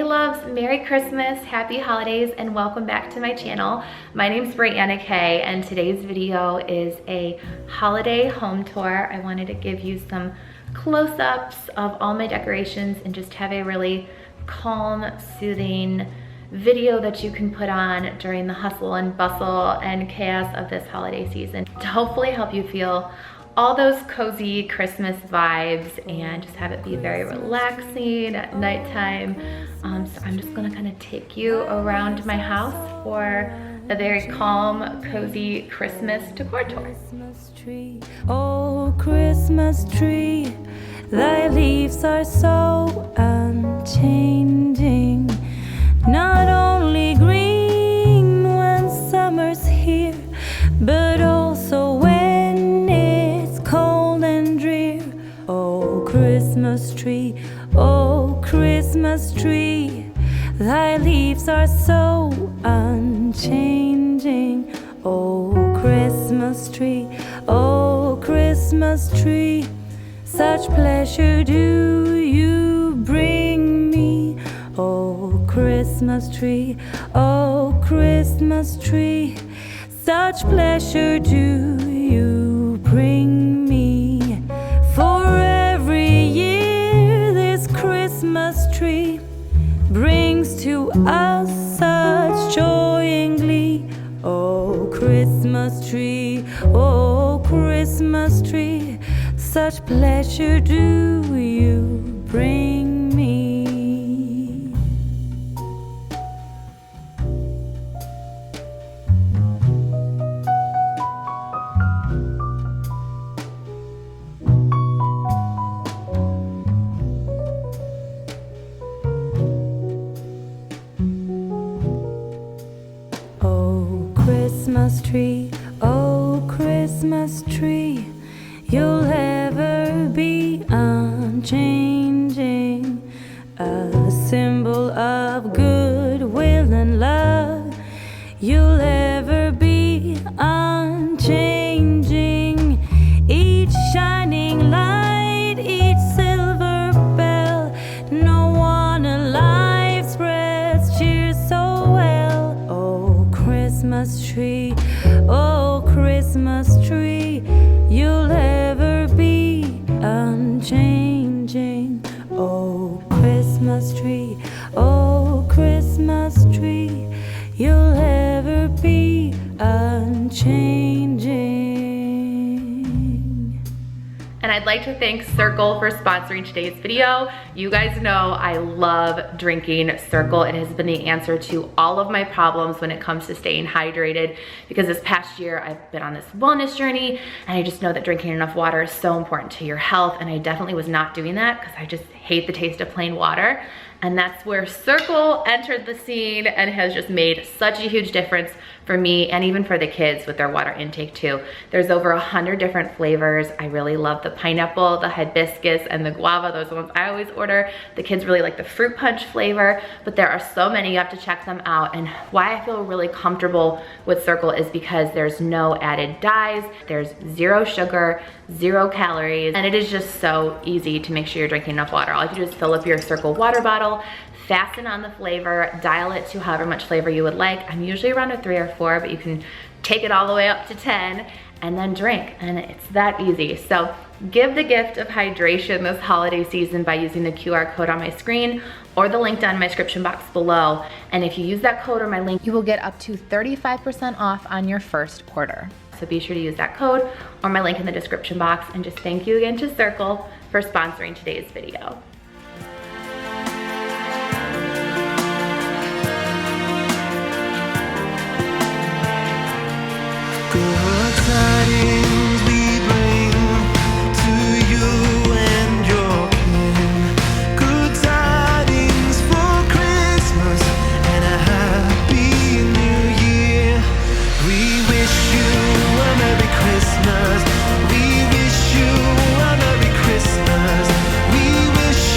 loves, Merry Christmas, Happy Holidays, and welcome back to my channel. My name's Brianna K, and today's video is a holiday home tour. I wanted to give you some close-ups of all my decorations and just have a really calm, soothing video that you can put on during the hustle and bustle and chaos of this holiday season to hopefully help you feel all those cozy Christmas vibes and just have it be very relaxing at nighttime. So I'm just gonna kind of take you around my house for a very calm, cozy Christmas decor tour. Oh, Christmas tree, thy leaves are so unchanging. Not only green when summer's here, but also when it's cold and drear. Oh, Christmas tree, oh, Christmas tree, thy leaves are so unchanging. Oh, Christmas tree, oh, Christmas tree, such pleasure do you bring me. Oh, Christmas tree, oh, Christmas tree, such pleasure do you bring me. For every year this Christmas tree brings to us such joy and glee. Oh, Christmas tree, oh, Christmas tree, such pleasure do you bring me. Christmas tree, oh, Christmas tree, you'll ever be unchanging, a symbol of goodwill and love. You'll ever be unchanging, each shining light, each silver bell, no one alive spreads cheer so well. Oh, Christmas tree, oh, Christmas tree, you'll ever be unchanging. Oh, Christmas tree, oh, Christmas tree, you'll ever be unchanging. And I'd like to thank Circle for sponsoring today's video. You guys know I love drinking Circle. It has been the answer to all of my problems when it comes to staying hydrated, because this past year I've been on this wellness journey and I just know that drinking enough water is so important to your health, and I definitely was not doing that because I just hate the taste of plain water. And that's where Circle entered the scene and has just made such a huge difference for me and even for the kids with their water intake too. There's over 100 different flavors. I really love the pineapple, the hibiscus, and the guava. Those are the ones I always order. The kids really like the fruit punch flavor, but there are so many, you have to check them out. And why I feel really comfortable with Circle is because there's no added dyes, there's zero sugar, 0 calories, and it is just so easy to make sure you're drinking enough water. All you have to do is fill up your Circle water bottle, fasten on the flavor, dial it to however much flavor you would like. I'm usually around a 3 or 4, but you can take it all the way up to 10 and then drink, and it's that easy. So give the gift of hydration this holiday season by using the QR code on my screen or the link down in my description box below. And if you use that code or my link, you will get up to 35% off on your first order. So be sure to use that code or my link in the description box. And just thank you again to Circle for sponsoring today's video. Good tidings we bring to you and your kin. Good tidings for Christmas and a happy new year. We wish you a Merry Christmas. We wish you a Merry Christmas. We wish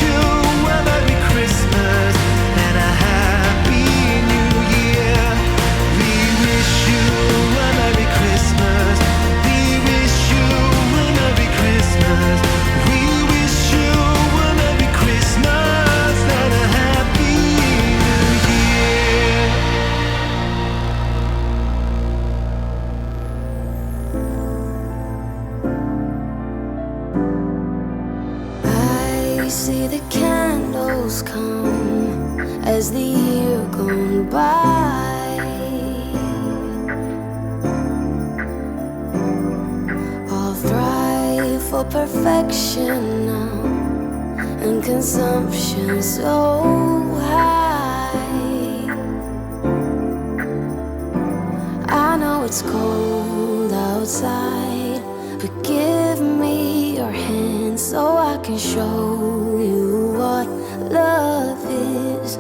as the year gone by. I'll thrive for perfection now, and consumption so high. I know it's cold outside, but give me your hand so I can show you what love is.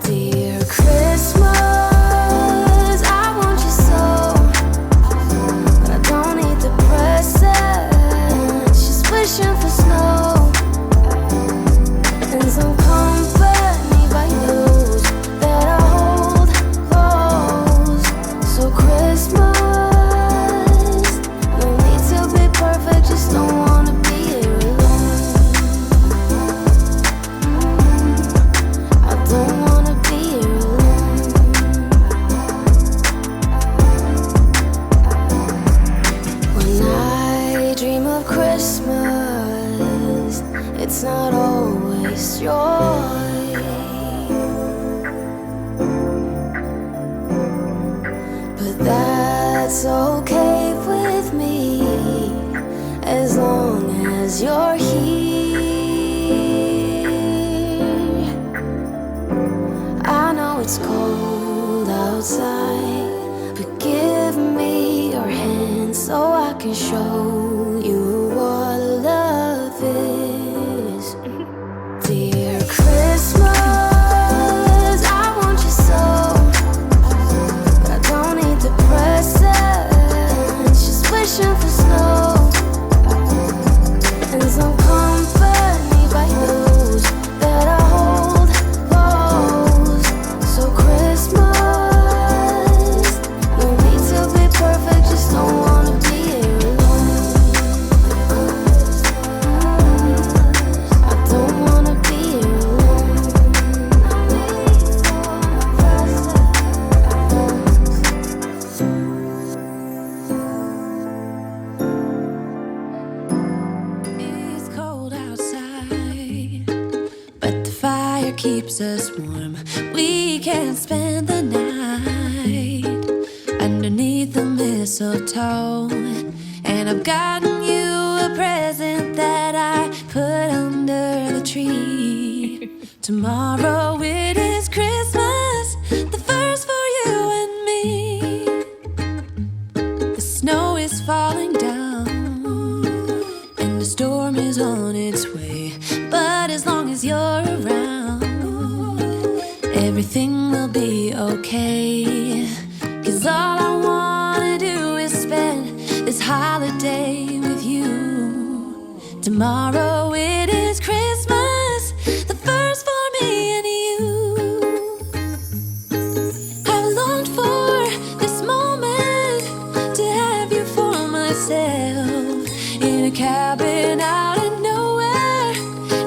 Dear Christmas, I want you so, but I don't need the presents, just wishing for snow and some company by those that I hold close. So Christmas, no need to be perfect, just don't wanna be here alone. I don't wanna be here alone. When I dream of Christmas, it's not always joy, but that's okay with me as long as you're here. I know it's cold outside, but give me your hand so I can show you what love is. Dear Christmas, I want you so, but I don't need the presents, just wishing for snow and some company by those that I hold close. So Christmas, no need to be perfect, just don't wanna be here alone. I don't wanna be here alone. It's cold outside, but the fire keeps us warm. We can spend the night underneath the mistletoe, and I've gotten you a present that I put under the tree. Tomorrow it is Christmas, the first for you and me. The snow is falling down, and the storm is on its way. But as long as you're around, everything will be okay. 'Cause all I wanna do is spend this holiday with you. Tomorrow it is Christmas, the first for me and you. I've longed for this moment to have you for myself, in a cabin out in nowhere,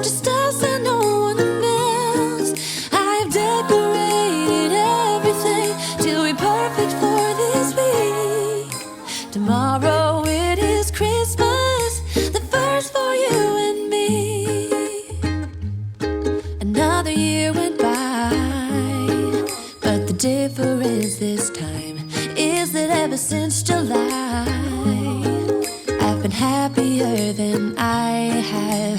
just us and no one else. I've decorated everything to be perfect for this week. Tomorrow it is Christmas, the first for you and me. Another year went by, but the difference this time is that ever since July, I've been happier than I have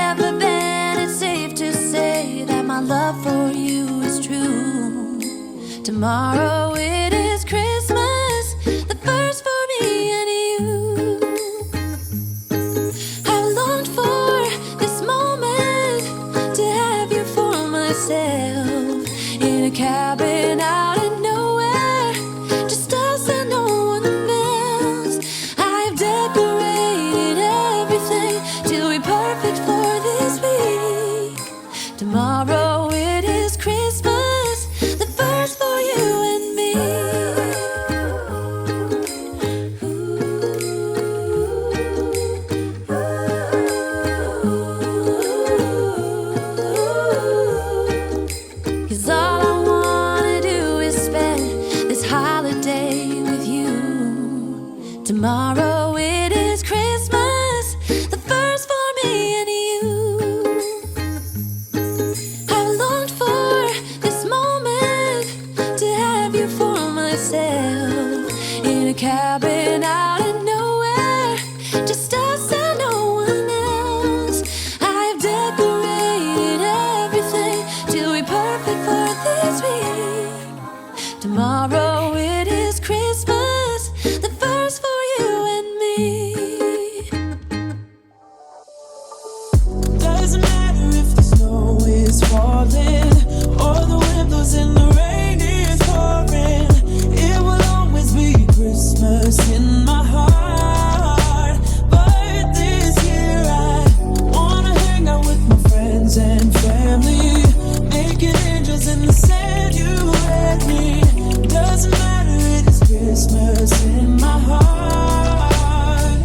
ever been. It's safe to say that my love for you is true. Tomorrow it is Christmas, the first for me and you. I've longed for this moment to have you for myself, in a cabin out in nowhere, just us and no one else. I've decorated everything to be perfect for this week. Tomorrow it is Christmas, the first for you and me. Cause all I want tomorrow it is Christmas, the first for you and me. Doesn't matter if the snow is falling or the wind blows and the rain is pouring. It will always be Christmas in my heart. But this year I wanna hang out with my friends and family, making angels in the sand, you and me. Doesn't matter, it is Christmas in my heart.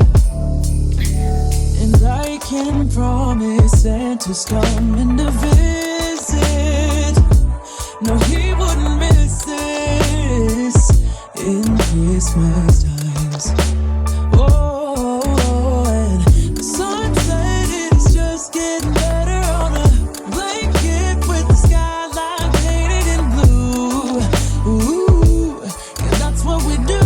And I can promise Santa's coming to visit. No, he wouldn't miss this in Christmas times. Oh, and the sunset is just getting better on a blanket with the skyline painted in blue. Ooh, yeah, that's what we do.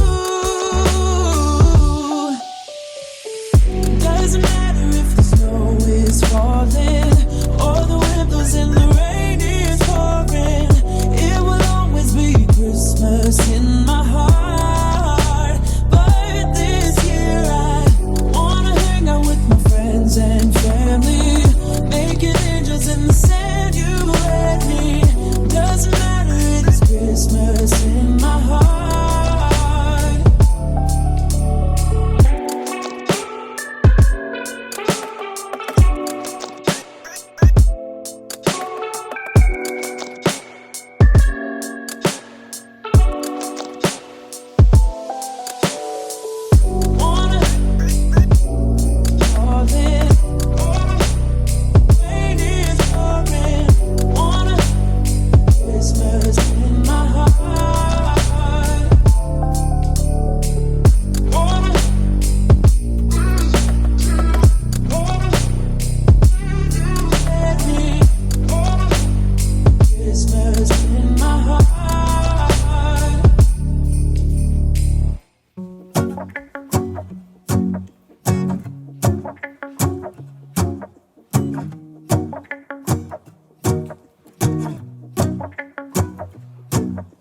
Doesn't matter if the snow is falling or the wind blows and the rain is pouring. It will always be Christmas in my heart. But this year I wanna hang out with my friends and family, making angels in the sand, you and me. Doesn't matter, it is Christmas in my heart.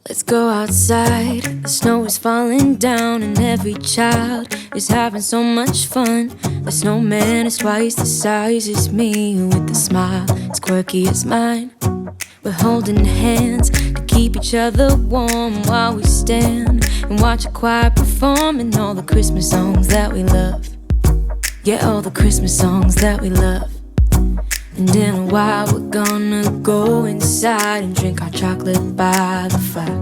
Let's go outside, the snow is falling down and every child is having so much fun. The snowman is twice the size as me, with a smile as quirky as mine. We're holding hands to keep each other warm while we stand and watch a choir performing all the Christmas songs that we love. Yeah, all the Christmas songs that we love. And in a while we're gonna go inside and drink our chocolate by the fire.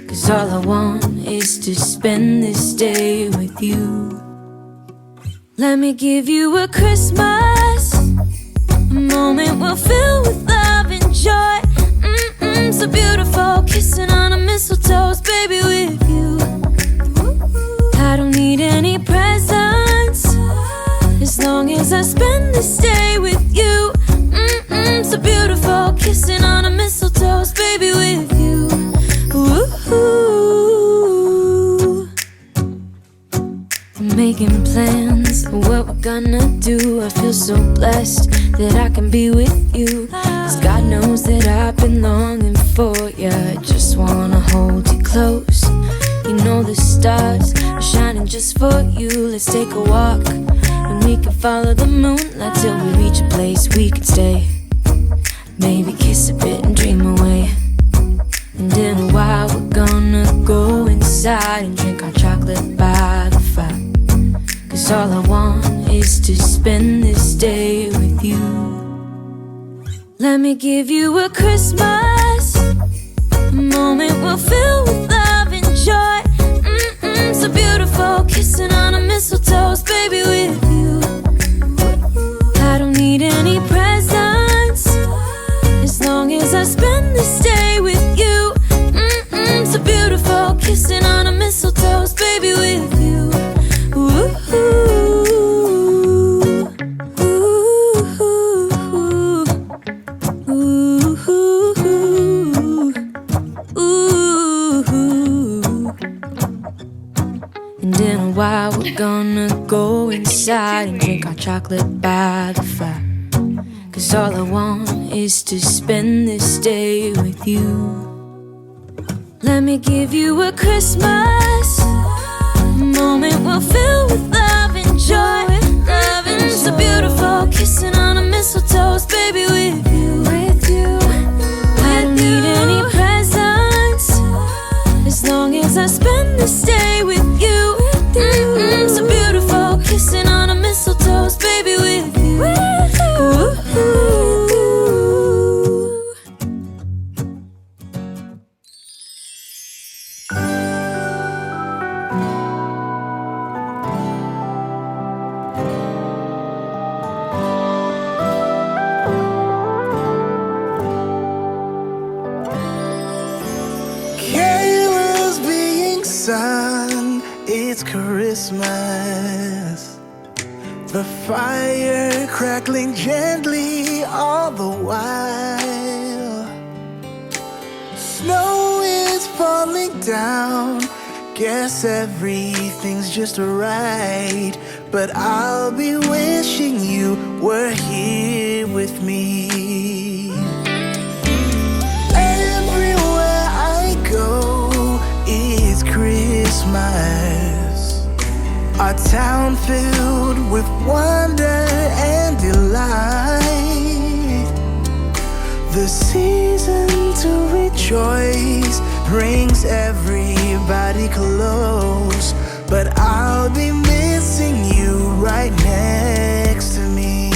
'Cause all I want is to spend this day with you. Let me give you a Christmas, a moment we'll fill with love and joy. So beautiful, kissing on a mistletoe, baby, with you. I don't need any presents, as long as I spend this day with you. So beautiful, kissing on a mistletoe, baby, with you. Ooh. I'm making plans of what we're gonna do. I feel so blessed that I can be with you, 'cause God knows that I've been longing for you. I just wanna hold you close. You know the stars are shining just for you. Let's take a walk and we can follow the moonlight till we reach a place we can stay. Maybe kiss a bit and dream away. And in a while we're gonna go inside and drink our chocolate by the fire. 'Cause all I want is to spend this day with you. Let me give you a Christmas, a moment we'll fill with love and joy. So beautiful, kissing on a mistletoe, baby, with you. I don't need any presents, as long as I spend this day with you. So beautiful, kissing on a mistletoe, baby, with you. Ooh. And in a while we're gonna go inside and drink our chocolate by the fire. 'Cause all I want is to spend this day with you. Let me give you a Christmas moment we'll fill with love and joy. Loving so beautiful, kissing on a mistletoe, baby, with you. I don't need any presents as long as I spend this day with you. So beautiful, kissing on a mistletoe, baby, with you. Ooh. Carols being sung, it's Christmas. The fire crackling gently all the while. Snow is falling down, guess everything's just right. But I'll be wishing you were here with me. Everywhere I go, it's Christmas. Our town filled with wonder and delight. The season to rejoice brings everybody close. But I'll be missing you right next to me.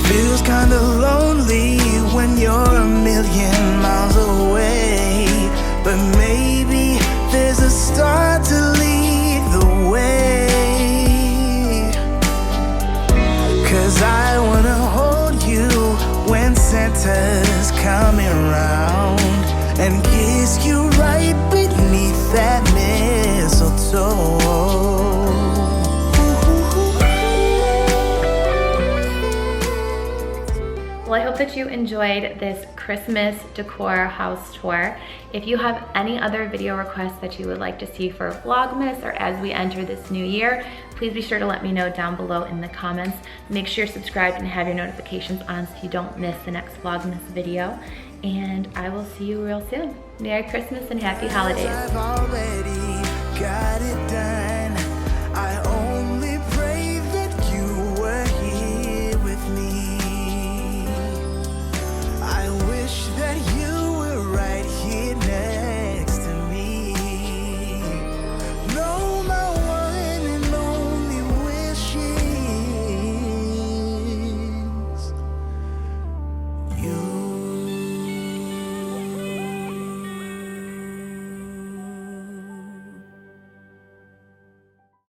Feels kinda lonely when you're a million miles away. But maybe there's a star to lead the way. 'Cause I wanna hold you when Santa's coming around, and kiss you right beneath that mistletoe. Well, I hope that you enjoyed this Christmas decor house tour. If you have any other video requests that you would like to see for Vlogmas or as we enter this new year, please be sure to let me know down below in the comments. Make sure you're subscribed and have your notifications on so you don't miss the next Vlogmas video. And I will see you real soon. Merry Christmas and happy holidays. I've already got it done.